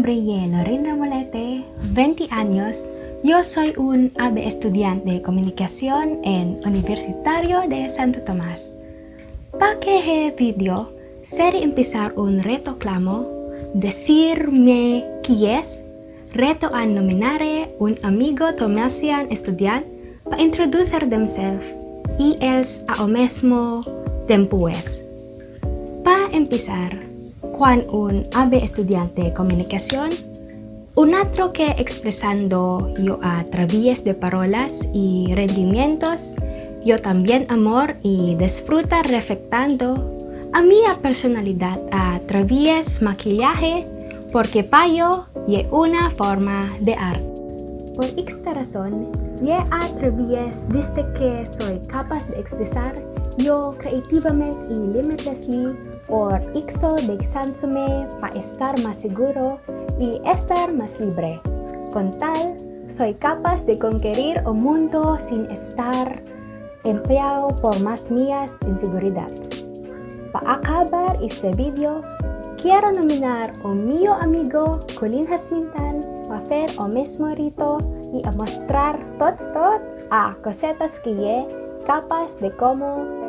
nombre es Lorena Molete, 20 años. Yo soy un AB estudiante de comunicación en Universitario de Santo Tomás. Para que video, seré empezar un reto clamo, decirme quién es, reto a nominar un amigo tomasian estudiante para introducir themselves y els a o mesmo después. Para empezar, cuando un AB estudiante de comunicación, un otro que expresando yo a través de palabras y rendimientos, yo también amor y disfruta reflectando a mi personalidad a través maquillaje, porque para yo es una forma de arte. Por esta razón, y a través desde que soy capaz de expresar yo creativamente y limitlessly por eso dejándome para estar más seguro y estar más libre. Con tal, soy capaz de conquistar el mundo sin estar empleado por más mías inseguridades. Para acabar este video, quiero nominar a mi amigo Colin Hasmintan para hacer el mismo rito y a mostrar todo a cositas que es capaz de cómo.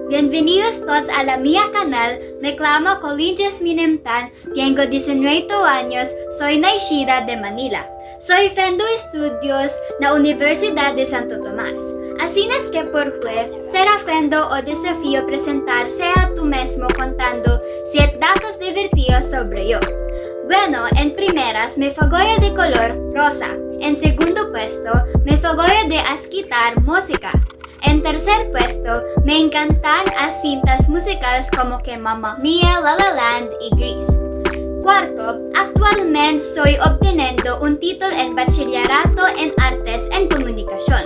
Bienvenidos todos a la mía canal. Me llamo Colin Jasminemtan, tengo 19 años, soy nacida de Manila. Soy Fendo Estudios na Universidad de Santo Tomás. Así es que por fue, será Fendo o desafío presentarse a tú mismo contando 7 datos divertidos sobre yo. Bueno, en primeras me fagoya de color rosa. En segundo puesto, me fagoya de escuchar música. En tercer puesto, me encantan las cintas musicales como que Mamma Mia, La La Land y Grease. Cuarto, actualmente soy obteniendo un título en Bachillerato en Artes en Comunicación.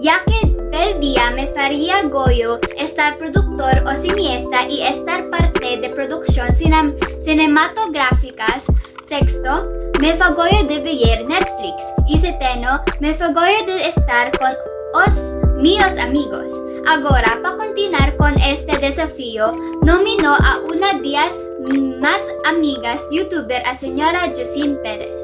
Ya que del día me faría goyo estar productor o cineasta y estar parte de producción cinematográficas. Sexto, me fagoyo de ver Netflix. Y séptimo, me fagoyo de estar con mis amigos. Ahora, para continuar con este desafío, nominó a una de las más amigas youtuber, a señora Josine Pérez.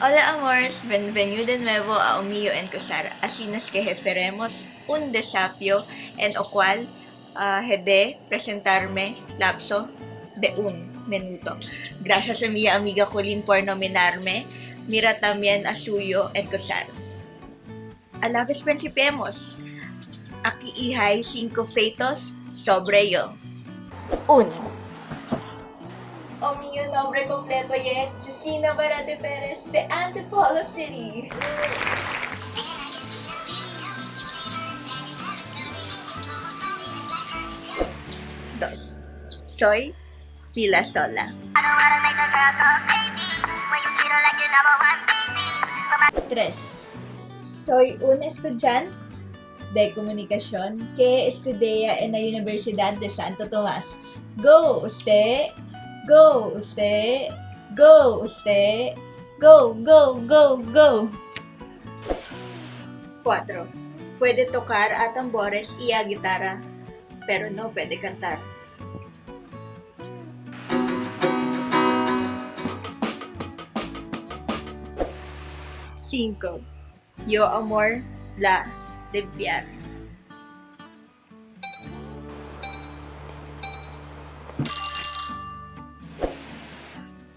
Hola amores, bienvenido de nuevo a Omillo en Cosar. Así nos que jeferemos un desafío en el cual he de presentarme lapso de un minuto. Gracias a mi amiga Colin por nominarme. Mira también a suyo en Cosar. A la vez principiemos. Aquí hay 5 feitos sobre yo. 1. O mi nombre completo es Jusina Barate Perez de Antipolo City. 2. Soy Fila Sola. 3. Soy un estudiante de comunicación que estudia en la Universidad de Santo Tomás. Go usted, go usted, go usted, go, go, go, go. 4. Puede tocar a tambores y a guitarra, pero no puede cantar. 5. Yo amor la limpiar.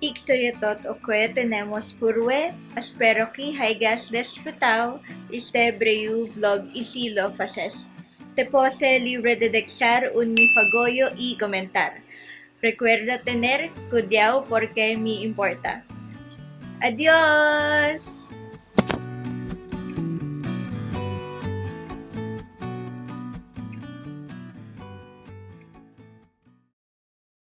Isso é todo o que tenemos por hoy. Espero que hayas disfrutado este breve vlog y si lo haces, te pose libre de dejar un mi fagoyo y comentar. Recuerda tener cuidado porque me importa. Adiós!